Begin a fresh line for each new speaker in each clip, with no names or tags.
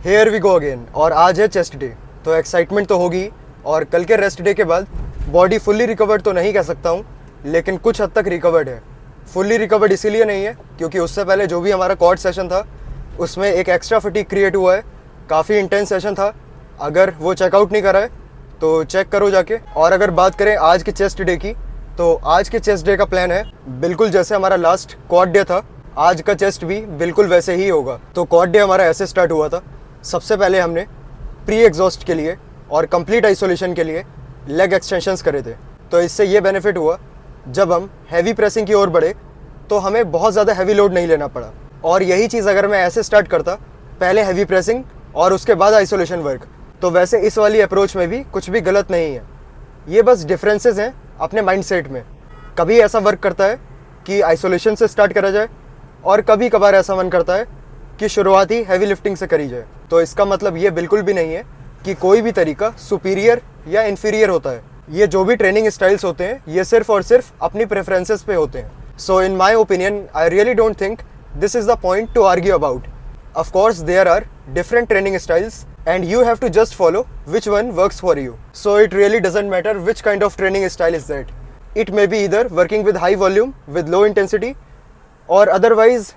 Here we go again. और आज है चेस्ट डे, तो एक्साइटमेंट तो होगी। और कल के रेस्ट डे के बाद बॉडी फुल्ली रिकवर्ड तो नहीं कह सकता हूँ, लेकिन कुछ हद तक रिकवर्ड है। फुल्ली रिकवर्ड इसीलिए नहीं है क्योंकि उससे पहले जो भी हमारा क्वाड सेशन था उसमें एक एक्स्ट्रा फटीग क्रिएट हुआ है। काफ़ी इंटेंस सेशन था। अगर वो चेकआउट नहीं करा है तो चेक करो जाके। और अगर बात करें आज के चेस्ट डे की, तो आज के चेस्ट डे का प्लान है बिल्कुल जैसे हमारा लास्ट क्वाड डे था, आज का चेस्ट भी बिल्कुल वैसे ही होगा। तो क्वाड डे हमारा ऐसे स्टार्ट हुआ था। सबसे पहले हमने प्री एग्जॉस्ट के लिए और कंप्लीट आइसोलेशन के लिए लेग एक्सटेंशंस करे थे। तो इससे ये बेनिफिट हुआ, जब हम हैवी प्रेसिंग की ओर बढ़े तो हमें बहुत ज़्यादा हैवी लोड नहीं लेना पड़ा। और यही चीज़ अगर मैं ऐसे स्टार्ट करता, पहले हैवी प्रेसिंग और उसके बाद आइसोलेशन वर्क, तो वैसे इस वाली अप्रोच में भी कुछ भी गलत नहीं है। ये बस डिफरेंसेस हैं अपने माइंडसेट में। कभी ऐसा वर्क करता है कि आइसोलेशन से स्टार्ट करा जाए और कभी कभार ऐसा मन करता है कि शुरुआत ही हैवी लिफ्टिंग से करी जाए। तो इसका मतलब ये बिल्कुल भी नहीं है कि कोई भी तरीका सुपीरियर या इन्फीरियर होता है। ये जो भी ट्रेनिंग स्टाइल्स होते हैं ये सिर्फ और सिर्फ अपनी प्रेफरेंसेस पे होते हैं। So in my opinion I really don't think this is the point to argue about. Of course, there are different training styles and you have to just follow which one works for you. So it really doesn't matter which kind of training style is that. It may be either working with high volume with low intensity, or otherwise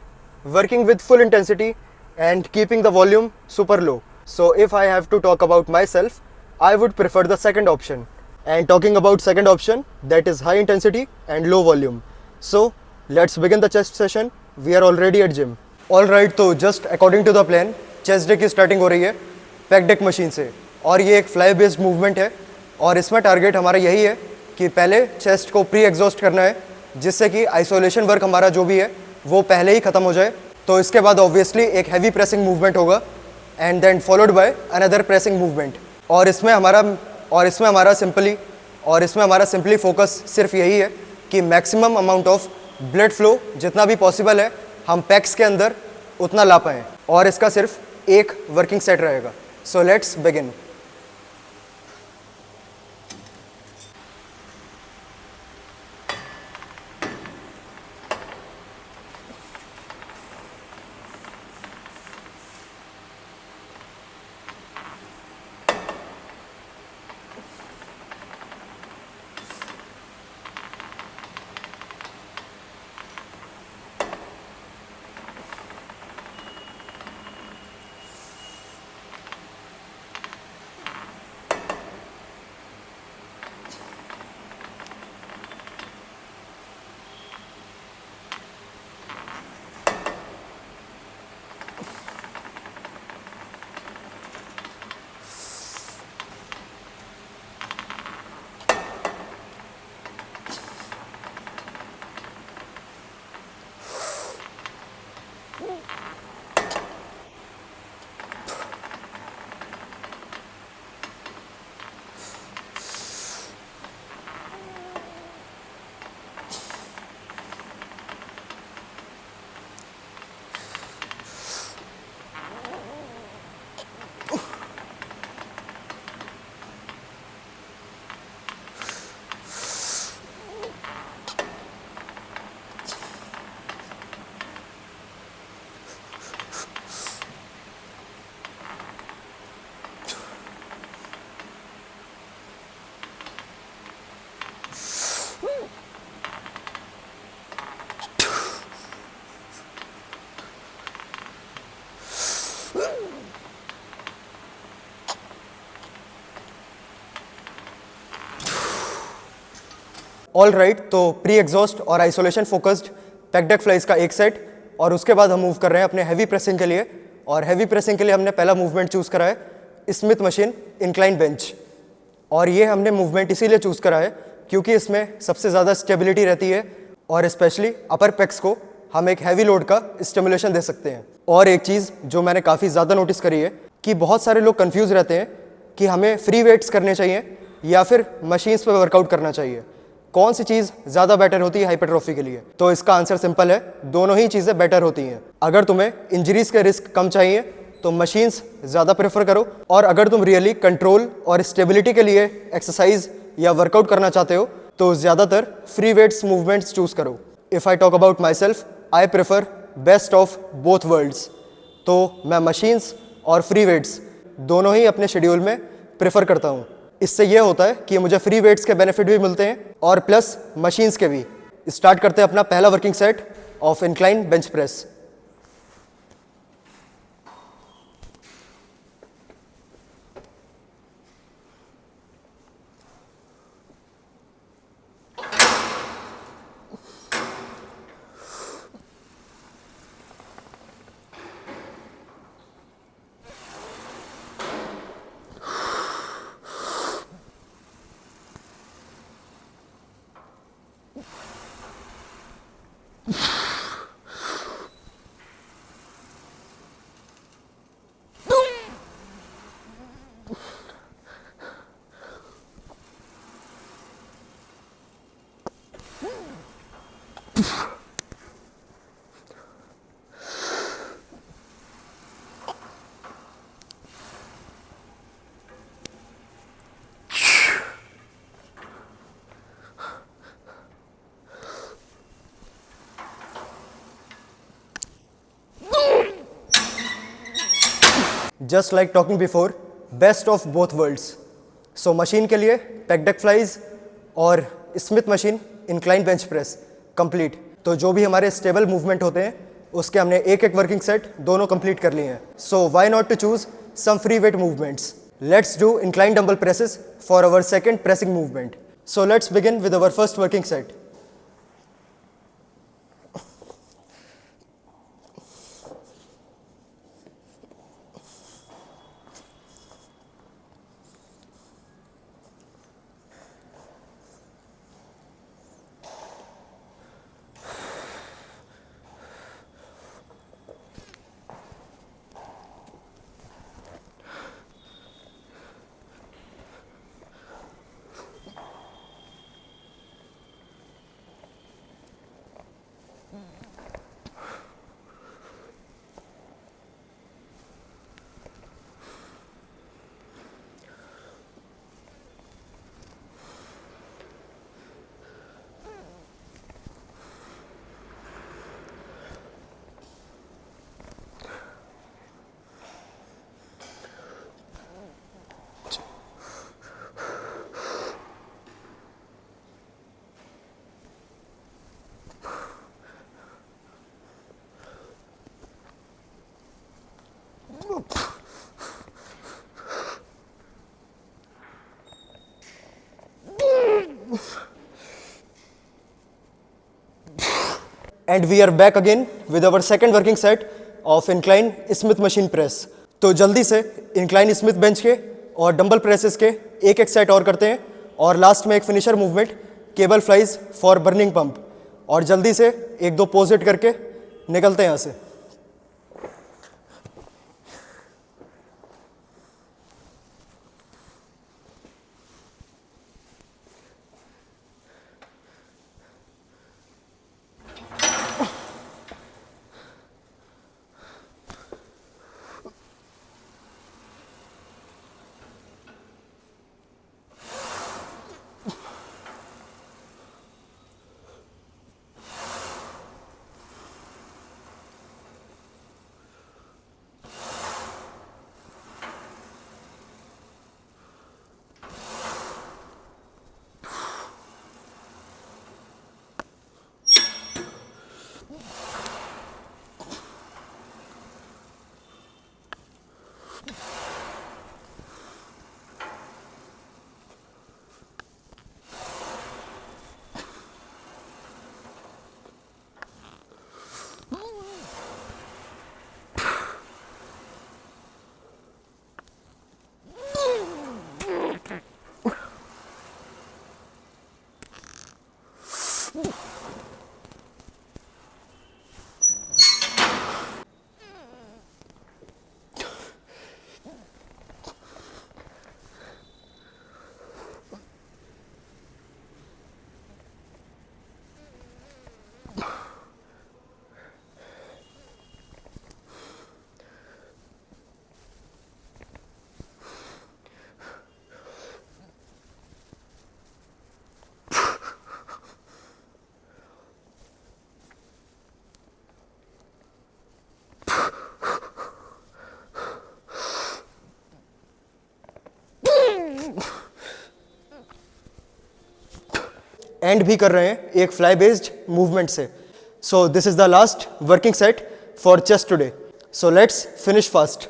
working with full intensity and keeping the volume super low. So if I have to talk about myself, I would prefer the second option. And talking about second option, that is high intensity and low volume. So let's begin the chest session. We are already at gym. All right, तो just according to the plan chest day की starting हो रही है pack deck machine से। और ये एक fly based movement है और इसमें टारगेट हमारा यही है कि पहले चेस्ट को प्री एग्जॉस्ट करना है, जिससे कि आइसोलेशन वर्क हमारा जो भी है वो पहले ही ख़त्म हो जाए। तो इसके बाद ऑब्वियसली एक हैवी प्रेसिंग मूवमेंट होगा and then followed by another pressing movement. और इसमें हमारा सिंपली फोकस सिर्फ यही है कि maximum amount of blood flow जितना भी पॉसिबल है हम पैक्स के अंदर उतना ला पाएँ। और इसका सिर्फ एक वर्किंग सेट रहेगा। सो लेट्स बिगिन। ऑल राइट, तो प्री एग्जॉस्ट और isolation focused pack deck flies का एक सेट, और उसके बाद हम मूव कर रहे हैं अपने हैवी प्रेसिंग के लिए। और हैवी प्रेसिंग के लिए हमने पहला मूवमेंट चूज़ करा है स्मिथ मशीन इंक्लाइन बेंच। और ये हमने मूवमेंट इसीलिए चूज़ करा है क्योंकि इसमें सबसे ज़्यादा स्टेबिलिटी रहती है और स्पेशली अपर पेक्स को हम एक हैवी लोड का स्टिमुलेशन दे सकते हैं। और एक चीज़ जो मैंने काफ़ी ज़्यादा नोटिस करी है कि बहुत सारे लोग कंफ्यूज रहते हैं कि हमें फ्री वेट्स करने चाहिए या फिर मशीन्स पे वर्कआउट करना चाहिए, कौन सी चीज़ ज़्यादा बेटर होती है हाइपरट्रॉफी के लिए। तो इसका आंसर सिंपल है, दोनों ही चीज़ें बेटर होती हैं। अगर तुम्हें इंजरीज के रिस्क कम चाहिए तो मशीन्स ज़्यादा प्रेफर करो, और अगर तुम रियली कंट्रोल और स्टेबिलिटी के लिए एक्सरसाइज या वर्कआउट करना चाहते हो तो ज़्यादातर फ्री वेट्स मूवमेंट्स चूज़ करो। If I talk about my self, I prefer best of both worlds. तो मैं मशीन्स और फ्री वेट्स दोनों ही अपने शेड्यूल में प्रेफर करता हूँ। इससे ये होता है कि मुझे फ्री वेट्स के बेनिफिट भी मिलते हैं और प्लस मशीन्स के भी। स्टार्ट करते हैं अपना पहला working set of incline bench press. Just like talking before, best of both worlds. So machine के लिए पेक फ्लाइज और Smith machine incline bench press complete. तो जो भी हमारे स्टेबल मूवमेंट होते हैं उसके हमने एक एक वर्किंग सेट दोनों कंप्लीट कर लिए हैं। So why not to choose some free weight movements. Let's do incline dumbbell presses for our second pressing movement. So let's begin with our first working set. And we are back again with our second working set of incline Smith machine press. तो जल्दी से incline Smith bench के और dumbbell presses के एक एक set और करते हैं और लास्ट में एक finisher movement cable flies for burning pump. और जल्दी से एक दो पोज हिट करके निकलते हैं यहाँ से। एंड भी कर रहे हैं एक फ्लाई बेस्ड मूवमेंट से. So this is the last working set for chest today. So let's finish fast.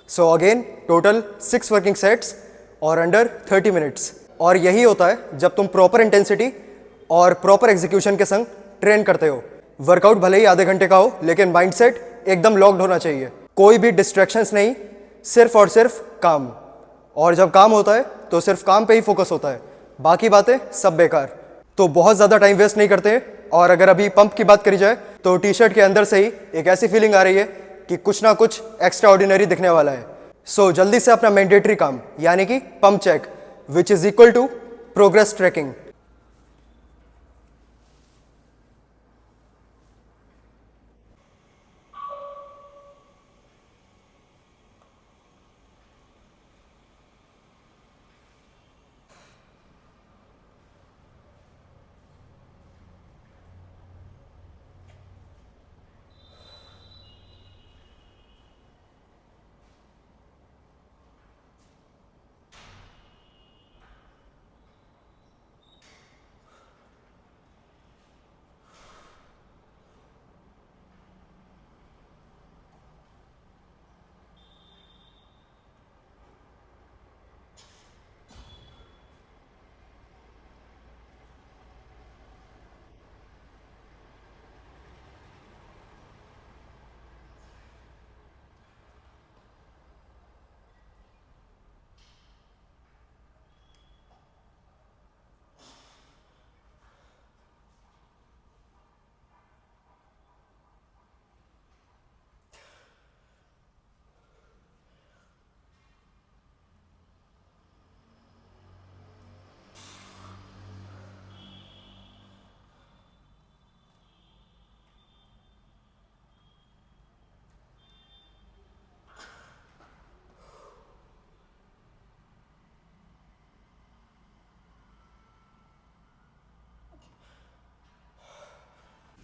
So again total 6 working sets और अंडर 30 मिनट्स. और यही होता है जब तुम प्रॉपर इंटेंसिटी और प्रॉपर एग्जीक्यूशन के संग ट्रेन करते हो. वर्कआउट भले ही आधे घंटे का हो, लेकिन माइंडसेट एकदम लॉक्ड होना चाहिए. कोई भी डिस्ट्रैक्शंस नहीं, सिर्फ और सिर्फ काम. और जब काम होता है तो सिर्फ काम पे ही फोकस होता है, बाकी बातें सब बेकार. तो बहुत ज़्यादा टाइम वेस्ट नहीं करते. और अगर अभी पंप की बात करी जाए तो टी शर्ट के अंदर से ही एक ऐसी फीलिंग आ रही है कि कुछ ना कुछ एक्स्ट्रा ऑर्डिनरी दिखने वाला है. सो जल्दी से अपना मैंडेटरी काम यानी कि pump check, which is equal to progress tracking.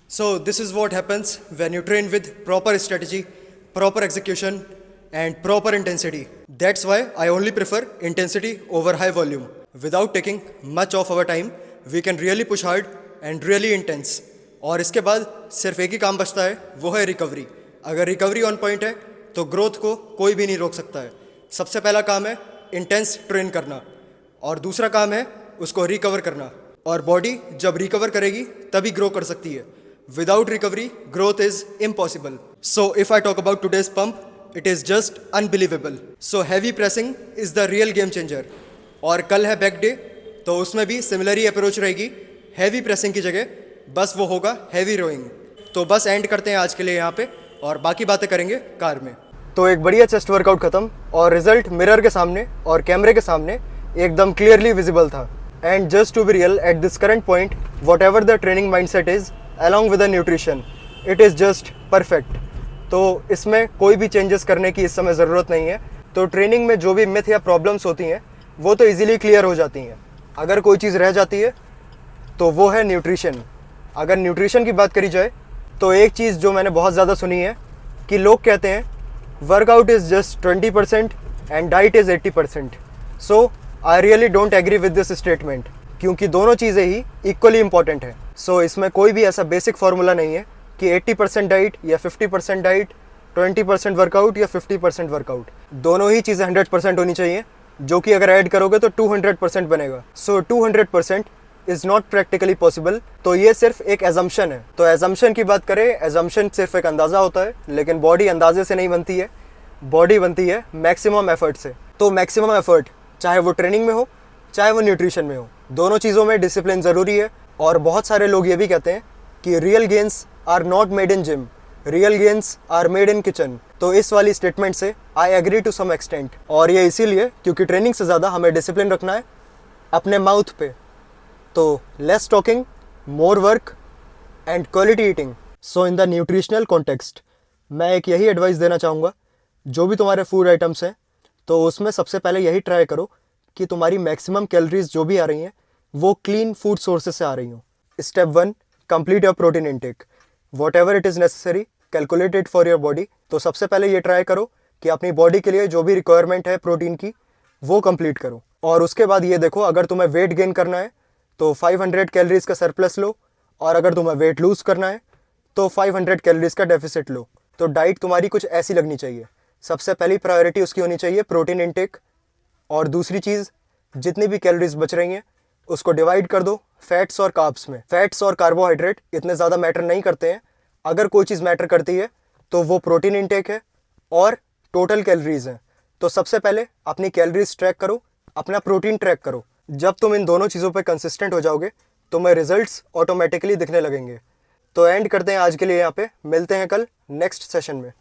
So this is what happens when you train with proper strategy, proper execution and proper intensity. That's why I only prefer intensity over high volume. Without taking much of our time, we can really push hard and really intense. और इसके बाद सिर्फ एक ही काम बचता है, वो है रिकवरी. अगर रिकवरी ऑन पॉइंट है तो ग्रोथ को कोई भी नहीं रोक सकता है. सबसे पहला काम है इंटेंस ट्रेन करना और दूसरा काम है उसको रिकवर करना. और बॉडी जब रिकवर करेगी तभी ग्रो कर सकती है. Without recovery, growth is impossible. So if I talk about today's pump, it is just unbelievable. So heavy pressing is the real game changer. और कल है बैक डे, तो उसमें भी सिमिलर ही अप्रोच रहेगी. हैवी प्रेसिंग की जगह बस वो होगा हैवी रोइंग. तो बस एंड करते हैं आज के लिए यहाँ पे और बाकी बातें करेंगे कार में. तो एक बढ़िया चेस्ट वर्कआउट खत्म और रिजल्ट मिरर के सामने और कैमरे के सामने एकदम क्लियरली विजिबल था. And just to be real at this current point, whatever the training mindset is along with the nutrition, it is just perfect. तो इसमें कोई भी चेंजेस करने की इस समय ज़रूरत नहीं है. तो ट्रेनिंग में जो भी मिथ या प्रॉब्लम्स होती हैं वो तो इजीली क्लियर हो जाती हैं. अगर कोई चीज़ रह जाती है तो वो है न्यूट्रिशन. अगर न्यूट्रिशन की बात करी जाए तो एक चीज़ जो मैंने बहुत ज़्यादा सुनी है कि लोग कहते हैं workout is just 20% and diet is 80%. So I really don't agree with this statement, क्योंकि दोनों चीज़ें ही इक्वली इंपॉर्टेंट है. सो इसमें कोई भी ऐसा बेसिक फार्मूला नहीं है कि 80% डाइट या 50% डाइट, 20% वर्कआउट या 50% वर्कआउट. दोनों ही चीज़ें 100% होनी चाहिए, जो कि अगर ऐड करोगे तो 200% बनेगा. सो 200% इज़ नॉट प्रैक्टिकली पॉसिबल। तो ये सिर्फ एक एजम्पशन है। तो एजम्पशन की बात करें, एजम्पशन सिर्फ एक अंदाज़ा होता है, लेकिन बॉडी अंदाजे से नहीं बनती है, बॉडी बनती है मैक्सिमम एफर्ट से। तो मैक्सिमम एफर्ट चाहे वो ट्रेनिंग में हो चाहे वो न्यूट्रिशन में हो, दोनों चीज़ों में डिसिप्लिन ज़रूरी है। और बहुत सारे लोग ये भी कहते हैं कि real gains are not made in gym, real gains are made in kitchen. तो इस वाली स्टेटमेंट से I agree to some extent, और ये इसीलिए क्योंकि ट्रेनिंग से ज़्यादा हमें डिसिप्लिन रखना है अपने माउथ पे। तो less talking, more work and quality eating. So in the nutritional context मैं एक यही एडवाइस देना चाहूँगा, जो भी तुम्हारे फूड आइटम्स हैं तो उसमें सबसे पहले यही ट्राई करो कि तुम्हारी मैक्सिमम कैलोरीज जो भी आ रही हैं वो क्लीन फूड सोर्सेज से आ रही हों। Step 1, complete your protein intake, what ever it is necessary calculated for your body. तो सबसे पहले ये ट्राई करो कि अपनी बॉडी के लिए जो भी रिक्वायरमेंट है प्रोटीन की वो कंप्लीट करो। और उसके बाद ये देखो, अगर तुम्हें वेट गेन करना है तो 500 कैलोरीज का सरप्लस लो, और अगर तुम्हें वेट लूज़ करना है तो 500 कैलोरीज का डेफिसिट लो। तो डाइट तुम्हारी कुछ ऐसी लगनी चाहिए। सबसे पहली प्रायोरिटी उसकी होनी चाहिए प्रोटीन इनटेक, और दूसरी चीज़ जितनी भी कैलोरीज बच रही हैं उसको डिवाइड कर दो फैट्स और कार्ब्स में। फैट्स और कार्बोहाइड्रेट इतने ज़्यादा मैटर नहीं करते हैं, अगर कोई चीज़ मैटर करती है तो वो प्रोटीन इनटेक है और टोटल कैलोरीज हैं। तो सबसे पहले अपनी कैलोरीज ट्रैक करो, अपना प्रोटीन ट्रैक करो। जब तुम इन दोनों चीज़ों पे कंसिस्टेंट हो जाओगे तुम्हें रिजल्ट्स ऑटोमेटिकली दिखने लगेंगे। तो एंड करते हैं आज के लिए यहाँ पे, मिलते हैं कल नेक्स्ट सेशन में।